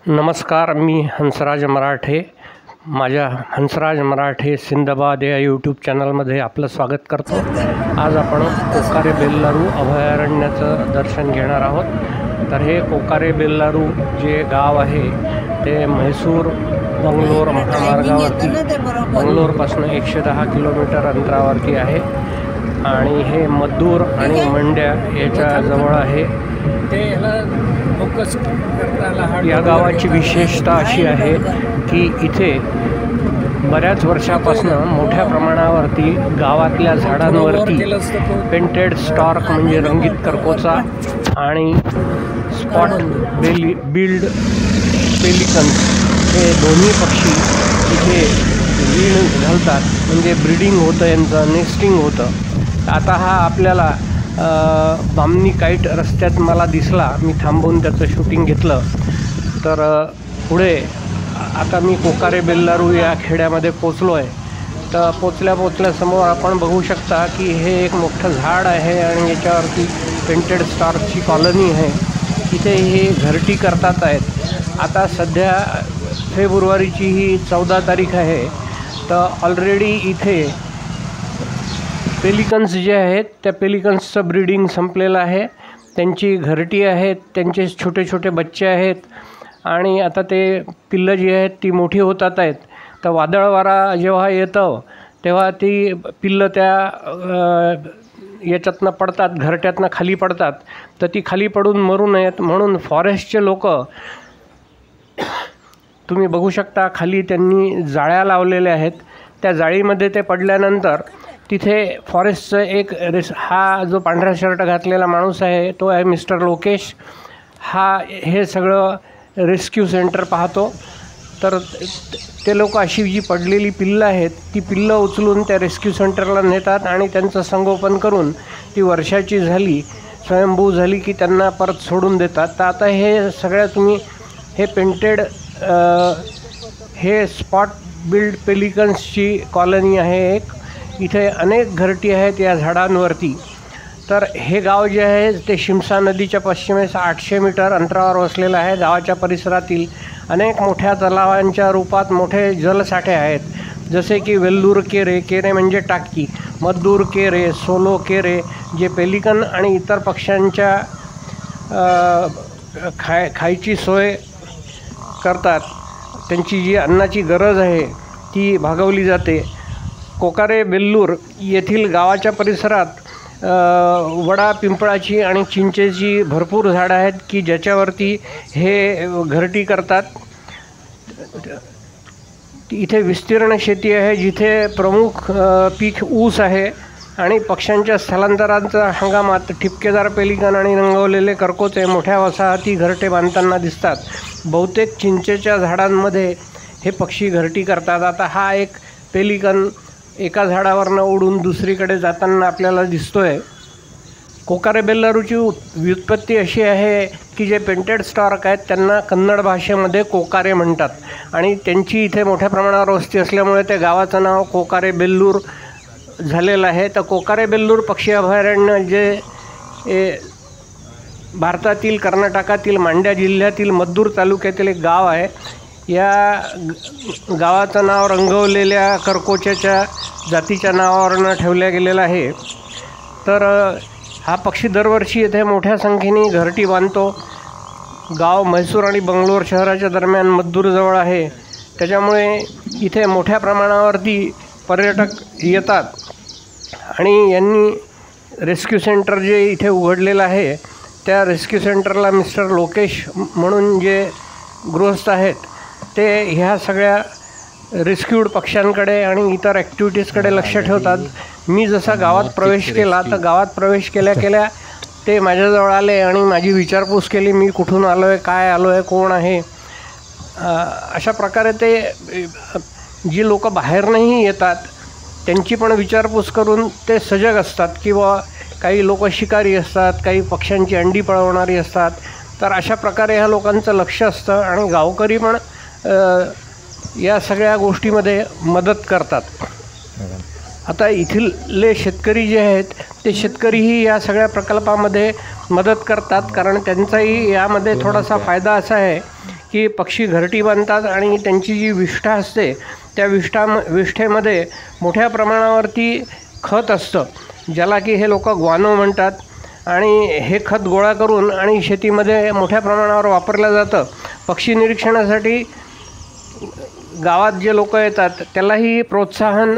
नमस्कार, मी हंसराज मराठे. माझ्या हंसराज मराठे सिंदाबाद या यूट्यूब चॅनलमध्ये आपलं स्वागत करतो. आज आपण कोकारे बेल्लारू अभयारण्याचं दर्शन घेणार आहोत. तर हे कोकारे बेल्लारू जे गाव आहे ते म्हैसूर बंगलोर महामार्गावरती बंगलोरपासून 110 किलोमीटर अंतरावरती आहे आणि हे मद्दूर आणि मंड्या याच्या जवळ आहे. या गावाची विशेषता अशी आहे की इथे बऱ्याच वर्षापासून मोठ्या प्रमाणावरती गावातल्या झाडांवरती पेंटेड स्टॉर्क म्हणजे रंगीत करकोचा आणि स्पॉट बिल्ड पेलिकन्स हे दोन्ही पक्षी इथे वीण घालतात, म्हणजे ब्रीडिंग होतं, यांचं नेस्टिंग होतं. आता हा आपल्याला बामणी काईट रस्त्यात मला दिसला. मी थांबून त्याचं शूटिंग घेतलं. तर पुढे आता मी कोकारे बेल्लारू या खेड्यामध्ये पोचलो आहे. तर पोचल्यासमोर आपण बघू शकता की हे एक मोठं झाड आहे आणि याच्यावरती पेंटेड स्टारची कॉलनी आहे. इथे हे घरटी करतात आहेत. आता सध्या फेब्रुवारीची ही 14 तारीख आहे. तर ऑलरेडी इथे पेलिकन्स जे आहेत त्या पेलिकन्सचं ब्रीडिंग संपलेलं आहे. त्यांची घरटी आहेत, त्यांचे छोटे छोटे बच्चे आहेत आणि आता ते पिल्लं जी आहेत ती मोठी होतात आहेत. तर वादळ वारा जेव्हा येतं तेव्हा ती पिल्लं त्या याच्यातनं पडतात, घरट्यातनं खाली पडतात. तर ती खाली पडून मरू नयेत म्हणून फॉरेस्टचे लोक, तुम्ही बघू शकता खाली त्यांनी जाळ्या लावलेल्या आहेत. त्या जाळीमध्ये ते पडल्यानंतर तिथे फॉरेस्टचं हा जो पांढरा शर्ट घातलेला माणूस आहे तो आहे मिस्टर लोकेश. हा हे सगळं रेस्क्यू सेंटर पाहतो. तर ते लोक अशी जी पडलेली पिल्लं आहेत ती पिल्लं उचलून त्या रेस्क्यू सेंटरला नेतात आणि त्यांचं संगोपन करून ती वर्षाची झाली, स्वयंभू झाली की त्यांना परत सोडून देतात. तर आता हे सगळ्या तुम्ही हे पेंटेड हे स्पॉट बिल्ड पेलिकन्सची कॉलनी आहे एक. इथे अनेक घरटी आहेत या झाडांवरती. तर हे गाव जे आहे ते शिमसा नदीच्या पश्चिमेस 800 मीटर अंतरावर वसलेलं आहे. गावाच्या परिसरातील अनेक मोठ्या तलावांच्या रूपात मोठे जलसाठे आहेत, जसे की वेल्लूर केरे, केरे म्हणजे टाकी, मद्दूर केरे, सोलो केरे, जे पेलिकन आणि इतर पक्ष्यांच्या खायची सोय करतात. त्यांची जी अन्नाची गरज आहे ती भागवली जाते. कोकारे बेल्लूर येथील गावाच्या परिसरात वडा, पिंपळाची आणि चिंचेची भरपूर झाडं आहेत की ज्याच्यावरती हे घरटी करतात. इथे विस्तीर्ण शेती आहे जिथे प्रमुख पीक ऊस आहे आणि पक्ष्यांच्या स्थलांतरांच्या हंगामात ठिपकेदार पेलिकन आणि रंगवलेले करकोचे मोठ्या वसाहती घरटे बांधताना दिसतात. बहुतेक चिंचेच्या झाडांमध्ये हे पक्षी घरटी करतात. आता हा एक पेलिकन एका झाडावरनं उडून दुसरीकडे जाताना आपल्याला दिसतोय. कोकारे बेल्लारूची व्युत्पत्ती अशी आहे की जे पेंटेड स्टॉर्क आहेत त्यांना कन्नड भाषेमध्ये कोकारे म्हणतात आणि त्यांची इथे मोठ्या प्रमाणावर वस्ती असल्यामुळे त्या गावाचं नाव कोकारे बेल्लूर झालेलं आहे. तर कोकारे बेल्लूर पक्षी अभयारण्य जे भारतातील कर्नाटकातील मांड्या जिल्ह्यातील मद्दूर तालुक्यातील एक गाव आहे. या गावाचं नाव रंगवलेल्या करकोच्याच्या जातीच्या नावावरनं ठेवलं गेलेलं आहे. तर हा पक्षी दरवर्षी येथे मोठ्या संख्येने घरटी बांधतो. गाव म्हैसूर आणि बंगलोर शहराच्या दरम्यान मद्दूरजवळ आहे, त्याच्यामुळे इथे मोठ्या प्रमाणावरती पर्यटक येतात. आणि यांनी रेस्क्यू सेंटर जे इथे उघडलेलं आहे त्या रेस्क्यू सेंटरला मिस्टर लोकेश म्हणून जे गृहस्थ आहेत ते ह्या सगळ्या रेस्क्यूड पक्ष्यांकडे आणि इतर ॲक्टिव्हिटीजकडे लक्ष ठेवतात. मी जसा गावात प्रवेश केला तर गावात प्रवेश केल्या ते माझ्याजवळ आले आणि माझी विचारपूस केली. मी कुठून आलो आहे, काय आलो आहे, कोण आहे. अशा प्रकारे ते जी लोक बाहेरनंही येतात त्यांची पण विचारपूस करून ते सजग असतात. किंवा काही लोक शिकारी असतात, काही पक्ष्यांची अंडी पळवणारी असतात. तर अशा प्रकारे ह्या लोकांचं लक्ष असतं आणि गावकरी पण या सगळ्या गोष्टीमध्ये मदत करतात. आता इथले शेतकरी जे आहेत ते शेतकरीही या सगळ्या प्रकल्पामध्ये मदत करतात, कारण त्यांचाही यामध्ये थोडासा फायदा असा आहे की पक्षी घरटी बांधतात आणि त्यांची जी विष्ठा असते त्या विष्ठेमध्ये मोठ्या प्रमाणावरती खत असतं, ज्याला की हे लोक ग्वानो म्हणतात. आणि हे खत गोळा करून आणि शेतीमध्ये मोठ्या प्रमाणावर वापरलं जातं. पक्षी निरीक्षणासाठी गावात जे लोक येतात त्यालाही प्रोत्साहन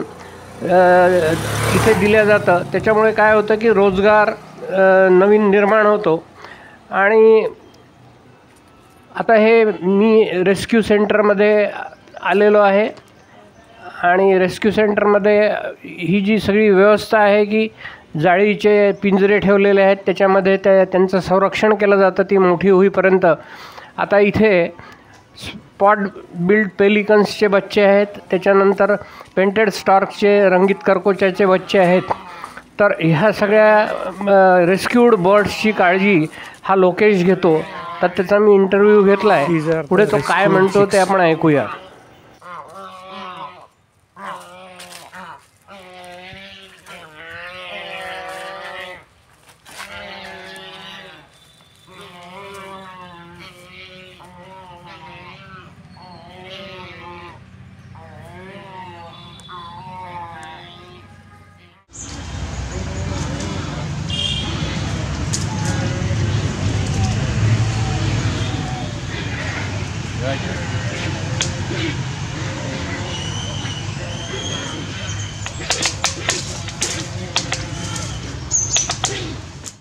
इथे दिलं जातं. त्याच्यामुळे काय होतं की रोजगार नवीन निर्माण होतो. आणि आता हे मी रेस्क्यू सेंटरमध्ये आलेलो आहे आणि रेस्क्यू सेंटरमध्ये ही जी सगळी व्यवस्था आहे की जाळीचे पिंजरे ठेवलेले आहेत, त्याच्यामध्ये त्यांचं संरक्षण केलं जातं ती मोठी होईपर्यंत. आता इथे स्पॉट बिल्ड पेलिकन्सचे बच्चे आहेत, त्याच्यानंतर पेंटेड स्टॉर्कचे रंगीत करकोच्याचे बच्चे आहेत. तर ह्या सगळ्या रेस्क्यूड बर्ड्सची काळजी हा लोकेश घेतो. तर त्याचा मी इंटरव्ह्यू घेतला आहे. पुढे तो काय म्हणतो ते आपण ऐकूया.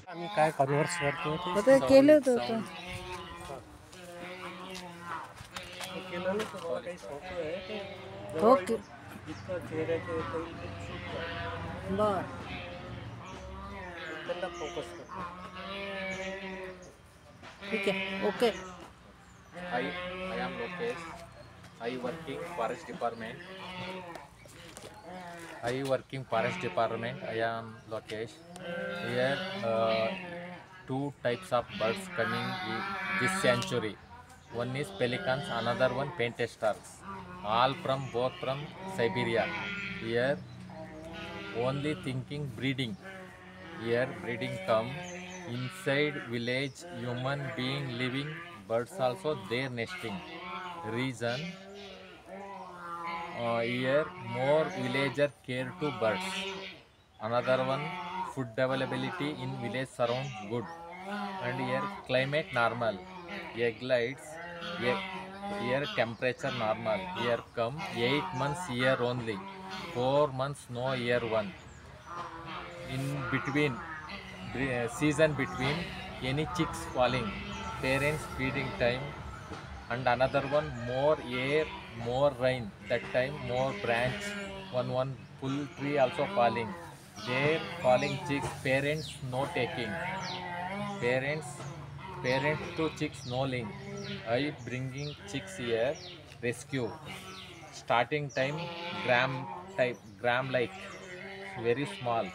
आम्ही काय कन्व्हर्स करतो ते केलं होतं. ओके बर फोकस करतो. ठीक आहे. Okay. I am Lokesh. I working forest department. I am Lokesh. Here, two types of birds coming in this century. One is pelicans, another one painted stars. All both from Siberia. Here, only thinking breeding. Here, breeding come inside village. Human being living. Birds also there nesting. Reason here more villager care to birds. Another one, food availability in village surround good. And here climate normal. Egg lights here temperature normal. Here come 8 months year only. 4 months no year one. In between season between any chicks falling. Parents feeding time. And another one, more air, more rain. That time more branch. One full tree also falling. There falling chicks. Parents no taking. Parents to chicks no link. I bringing chicks here. Rescue. Starting time gram like very small.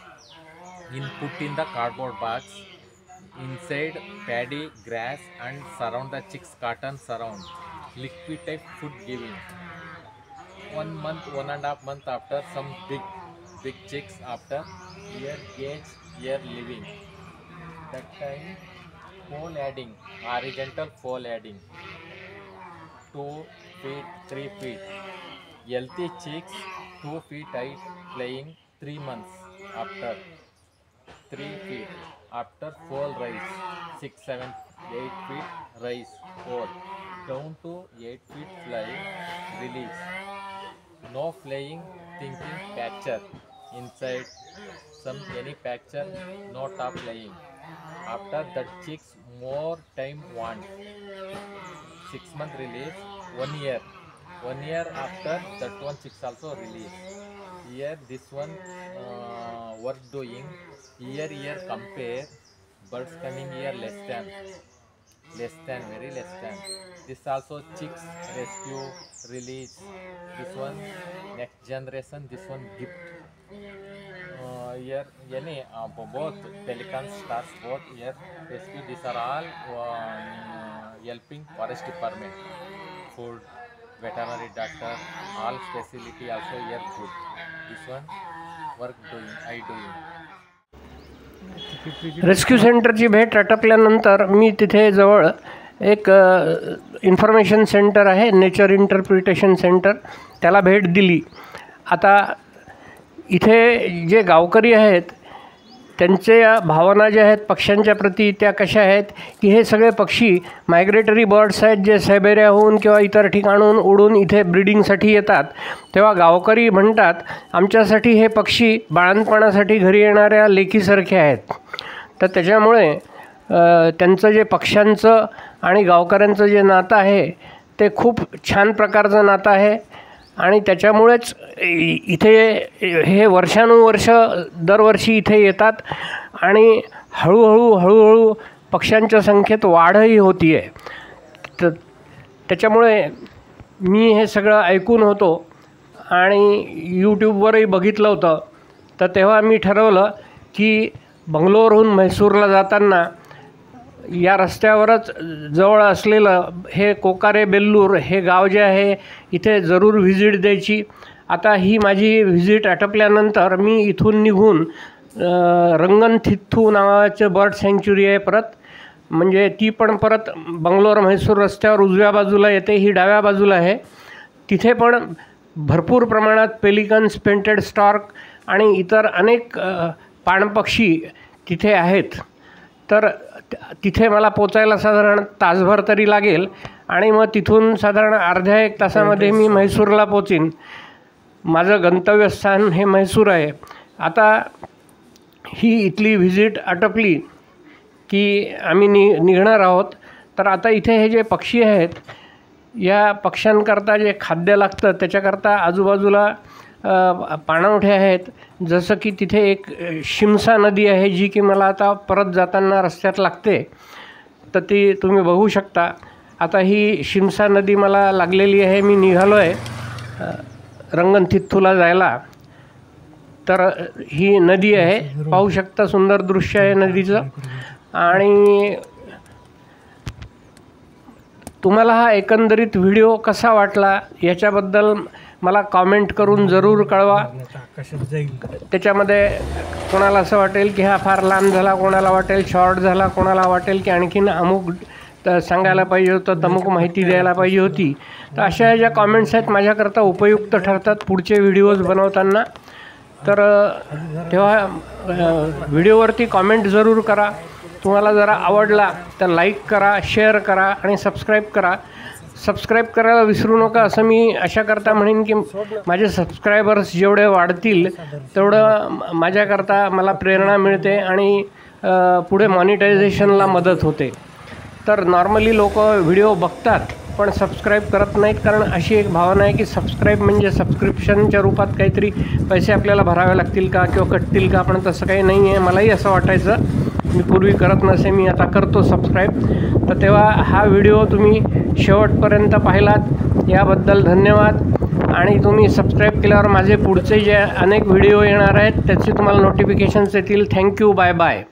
Put in the cardboard box. Inside paddy, grass and surround the chicks cotton surround. Liquid type food giving. 1 month, 1.5 month after some big chicks after year cage, year living. That time pole adding, horizontal pole adding. 2 feet, 3 feet. Healthy chicks 2 feet height playing 3 months after 3 feet. After fall rise 6, 7, 8 feet rise fall down to 8 feet fly release. No flying thinking catcher inside some any catcher no top flying. After that chicks more time want 6 month release 1 year. 1 year after that one chicks also release. Here this one work doing. Year compare. Birds coming here less than very less than. This also chicks rescue release. This one next generation. This one gift. Here both pelicans stars both here rescue. These are all helping forest department. Food, veterinary doctor, all facility also here good. This one work doing, I doing. Rescue सेंटरची भेट आटपल्यानंतर मी तिथे जवळ एक information centre आहे, nature interpretation centre, त्याला भेट दिली. आता इथे जे गावकरी आहेत त्यांच्या भावना ज्या आहेत पक्ष्यांच्या प्रती त्या कशा आहेत की हे सगळे पक्षी मायग्रेटरी बर्ड्स आहेत जे सायबेरियाहून किंवा इतर ठिकाणून उडून इथे ब्रीडिंगसाठी येतात. तेव्हा गावकरी म्हणतात आमच्यासाठी हे पक्षी बाळंतपणासाठी घरी येणाऱ्या लेकीसारखे आहेत. तर त्याच्यामुळे त्यांचं जे पक्ष्यांचं आणि गावकऱ्यांचं जे नातं आहे ते खूप छान प्रकारचं नातं आहे. आणि त्याच्यामुळेच इथे हे वर्षानुवर्ष दरवर्षी इथे येतात आणि हळूहळू पक्ष्यांच्या संख्येत वाढही होती आहे. तर त्याच्यामुळे मी हे सगळं ऐकून होतो आणि यूट्यूबवरही बघितलं होतं. तर तेव्हा मी ठरवलं की बंगलोरहून म्हैसूरला जाताना या रस्त्यावरच जवळ असलेलं हे कोकारेबेल्लूर हे गाव जे आहे इथे जरूर व्हिजिट द्यायची. आता ही माझी व्हिजिट आटपल्यानंतर मी इथून निघून रंगनथित्तू नावाचं बर्ड सँच्युरी आहे परत, म्हणजे ती पण परत बंगलोर म्हैसूर रस्त्यावर उजव्या बाजूला येते, ही डाव्या बाजूला आहे. तिथे पण भरपूर प्रमाणात पेलिकन्स, पेंटेड स्टॉर्क आणि इतर अनेक पाणपक्षी तिथे आहेत. तर तिथे मला पोचायला साधारण तासभर तरी लागेल आणि मग तिथून साधारण अर्ध्या एक तासामध्ये मी म्हैसूरला पोचीन. माझं गंतव्यस्थान हे म्हैसूर आहे. आता ही इथली व्हिजिट आटपली की आम्ही निघणार आहोत. तर आता इथे हे जे पक्षी आहेत या पक्ष्यांकरता जे खाद्य लागतं त्याच्याकरता आजूबाजूला पाणवठे आहेत. जसं की तिथे एक शिमसा नदी आहे जी की मला आता परत जाताना रस्त्यात लागते, तर ती तुम्ही बघू शकता. आता ही शिमसा नदी मला लागलेली आहे. मी निघालो आहे रंगनथित्तूला जायला. तर ही नदी आहे, पाहू शकता, सुंदर दृश्य आहे नदीचं. आणि तुम्हाला हा एकंदरीत व्हिडिओ कसा वाटला याच्याबद्दल मला कॉमेंट करून जरूर कळवा. त्याच्यामध्ये कोणाला असं वाटेल की हा फार लांब झाला, कोणाला वाटेल शॉर्ट झाला, कोणाला वाटेल की आणखीन अमुक सांगायला पाहिजे होतं, तमुक माहिती द्यायला पाहिजे होती. तर अशा ज्या कॉमेंट्स आहेत माझ्याकरता उपयुक्त ठरतात पुढचे व्हिडिओज बनवताना. तर तेव्हा व्हिडिओवरती कॉमेंट जरूर करा. तुम्हाला जरा आवडला तर लाईक करा, शेअर करा आणि सबस्क्राईब करा. सबस्क्राईब करायला विसरू नका असं मी अशाकरता म्हणेन की माझे सबस्क्रायबर्स जेवढे वाढतील तेवढं माझ्याकरता मला प्रेरणा मिळते आणि पुढे मॉनिटायझेशनला मदत होते. तर नॉर्मली लोक व्हिडिओ बघतात पण सबस्क्राईब करत नाहीत, कारण अशी एक भावना आहे की सबस्क्राईब म्हणजे सबस्क्रिप्शनच्या रूपात काहीतरी पैसे आपल्याला भरावे लागतील का किंवा कटतील का. पण तसं काही नाही आहे. मलाही असं वाटायचं, मी पूर्वी करत नसे, मी आता करतो सबस्क्राईब. तर तेव्हा हा व्हिडिओ तुम्ही शेवटपर्यंत पाहिलात याबद्दल धन्यवाद. आणि तुम्ही सबस्क्राईब केल्यावर माझे पुढचे जे अनेक व्हिडिओ येणार आहेत त्याचे तुम्हाला नोटिफिकेशन्स येतील. Thank you, bye bye.